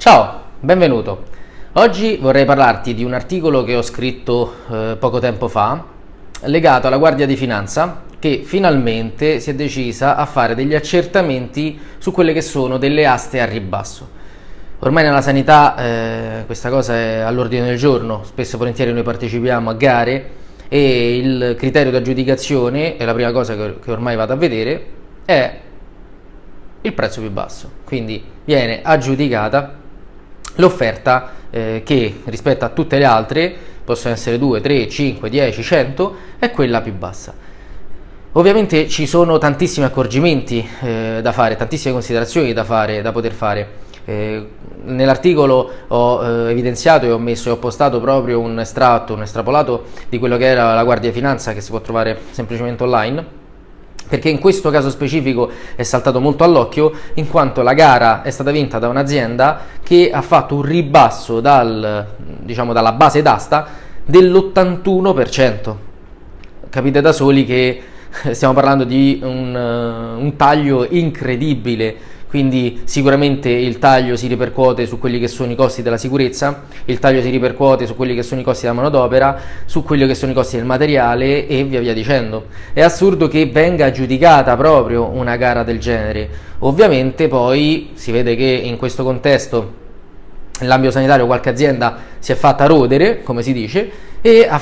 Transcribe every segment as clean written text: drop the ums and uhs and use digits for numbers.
Ciao, benvenuto. Oggi vorrei parlarti di un articolo che ho scritto poco tempo fa, legato alla Guardia di Finanza, che finalmente si è decisa a fare degli accertamenti su quelle che sono delle aste a ribasso. Ormai nella sanità questa cosa è all'ordine del giorno, spesso e volentieri noi partecipiamo a gare e il criterio di aggiudicazione, e la prima cosa che ormai vado a vedere, è il prezzo più basso. Quindi viene aggiudicata l'offerta che rispetto a tutte le altre, possono essere 2, 3, 5, 10, 100, è quella più bassa. Ovviamente ci sono tantissimi accorgimenti da fare, tantissime considerazioni da poter fare. Nell'articolo ho evidenziato e ho messo e ho postato proprio un estratto, un estrapolato di quello che era la Guardia di Finanza, che si può trovare semplicemente online, perché in questo caso specifico è saltato molto all'occhio, in quanto la gara è stata vinta da un'azienda che ha fatto un ribasso dalla base d'asta dell'81%. Capite da soli che stiamo parlando di un taglio incredibile. Quindi sicuramente il taglio si ripercuote su quelli che sono i costi della sicurezza, il taglio si ripercuote su quelli che sono i costi della manodopera, su quelli che sono i costi del materiale e via dicendo. È assurdo che venga aggiudicata proprio una gara del genere. Ovviamente poi si vede che in questo contesto nell'ambito sanitario qualche azienda si è fatta rodere, come si dice, e ha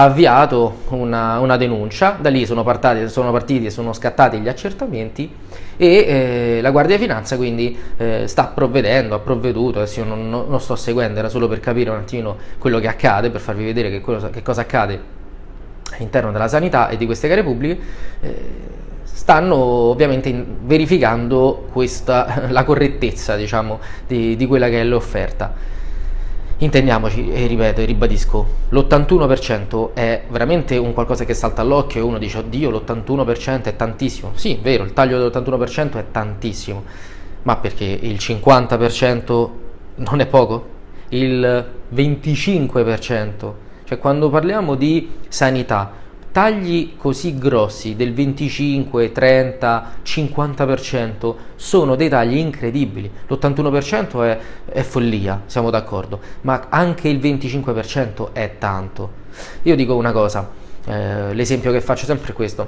avviato una denuncia. Da lì sono partiti e sono scattati gli accertamenti e la Guardia di Finanza quindi sta provvedendo, ha provveduto. Adesso io non sto seguendo, era solo per capire un attimino quello che accade, per farvi vedere che cosa accade all'interno della sanità e di queste gare pubbliche. Stanno ovviamente verificando la correttezza, diciamo, di quella che è l'offerta. Intendiamoci, e ripeto e ribadisco, l'81% è veramente un qualcosa che salta all'occhio e uno dice oddio, l'81% è tantissimo. Sì, è vero, il taglio dell'81% è tantissimo, ma perché il 50% non è poco? Il 25%, cioè quando parliamo di sanità, tagli così grossi del 25, 30, 50% sono dei tagli incredibili. L'81% è follia, siamo d'accordo, ma anche il 25% è tanto. Io dico una cosa, l'esempio che faccio sempre è questo,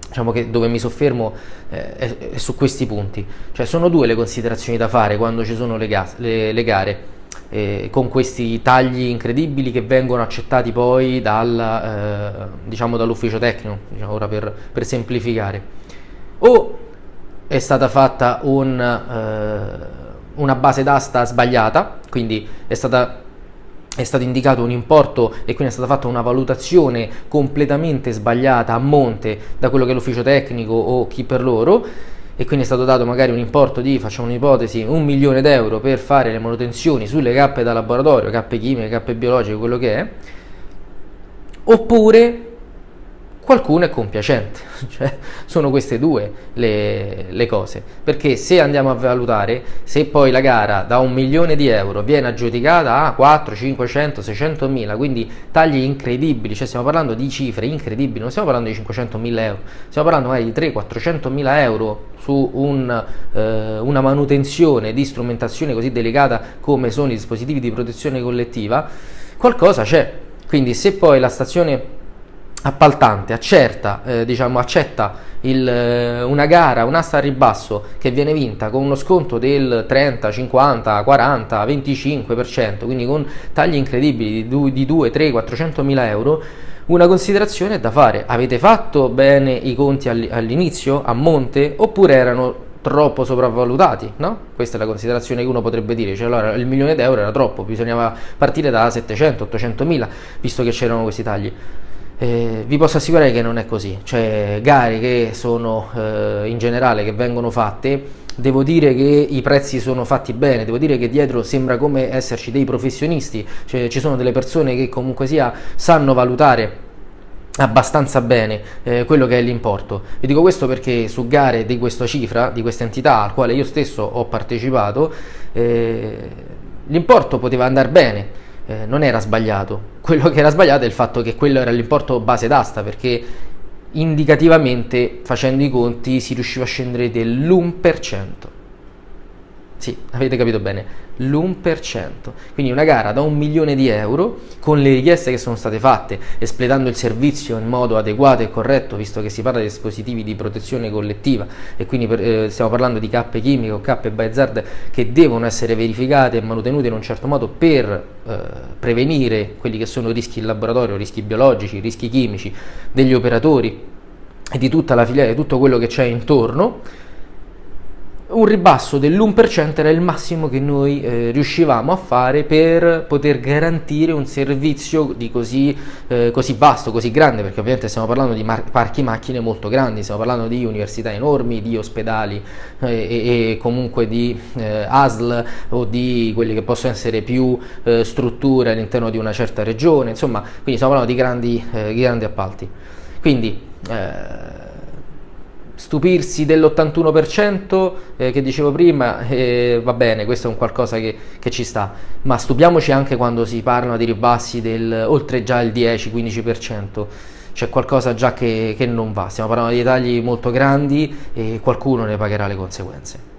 diciamo che dove mi soffermo è su questi punti, cioè sono due le considerazioni da fare quando ci sono le gare. Con questi tagli incredibili che vengono accettati poi dall'ufficio tecnico, ora per semplificare, o è stata fatta una base d'asta sbagliata, quindi è stato indicato un importo e quindi è stata fatta una valutazione completamente sbagliata a monte da quello che è l'ufficio tecnico o chi per loro, e quindi è stato dato magari un importo di, facciamo un'ipotesi, 1 milione d'euro per fare le manutenzioni sulle cappe da laboratorio, cappe chimiche, cappe biologiche, quello che è, oppure qualcuno è compiacente. Cioè, sono queste due le cose, perché se andiamo a valutare, se poi la gara da 1 milione di euro viene aggiudicata a 4, 500, 600 mila, quindi tagli incredibili, cioè stiamo parlando di cifre incredibili, non stiamo parlando di 500 mila euro, stiamo parlando magari di 3, 400 mila euro su una manutenzione di strumentazione così delicata come sono i dispositivi di protezione collettiva. Qualcosa c'è. Quindi se poi la stazione appaltante accetta una gara, un'asta a ribasso che viene vinta con uno sconto del 30, 50, 40, 25%, quindi con tagli incredibili di 2, 3, 400 mila euro, una considerazione è da fare: avete fatto bene i conti all'inizio, a monte, oppure erano troppo sopravvalutati, no? Questa è la considerazione che uno potrebbe dire, cioè allora il 1 milione d'euro era troppo, bisognava partire da 700, 800 mila, visto che c'erano questi tagli. Vi posso assicurare che non è così, cioè gare che sono in generale che vengono fatte, devo dire che i prezzi sono fatti bene, devo dire che dietro sembra come esserci dei professionisti, cioè ci sono delle persone che comunque sia sanno valutare abbastanza bene quello che è l'importo. Vi dico questo perché su gare di questa cifra, di questa entità al quale io stesso ho partecipato, l'importo poteva andare bene. Non era sbagliato. Quello che era sbagliato è il fatto che quello era l'importo base d'asta, perché indicativamente, facendo i conti, si riusciva a scendere dell'1%. Sì, avete capito bene, l'1%. Quindi una gara da 1 milione di euro, con le richieste che sono state fatte, espletando il servizio in modo adeguato e corretto, visto che si parla di dispositivi di protezione collettiva e quindi stiamo parlando di cappe chimiche o cappe Bizard che devono essere verificate e manutenute in un certo modo per prevenire quelli che sono rischi in laboratorio, rischi biologici, rischi chimici degli operatori e di tutta la filiera, di tutto quello che c'è intorno. Un ribasso dell'1% era il massimo che noi riuscivamo a fare per poter garantire un servizio di così vasto, così grande, perché ovviamente stiamo parlando di parchi macchine molto grandi, stiamo parlando di università enormi, di ospedali e comunque di ASL o di quelli che possono essere più strutture all'interno di una certa regione, insomma, quindi stiamo parlando di grandi appalti. Quindi stupirsi dell'81% che dicevo prima, va bene, questo è un qualcosa che ci sta, ma stupiamoci anche quando si parlano di ribassi oltre già il 10-15%, c'è qualcosa già che non va, stiamo parlando di tagli molto grandi e qualcuno ne pagherà le conseguenze.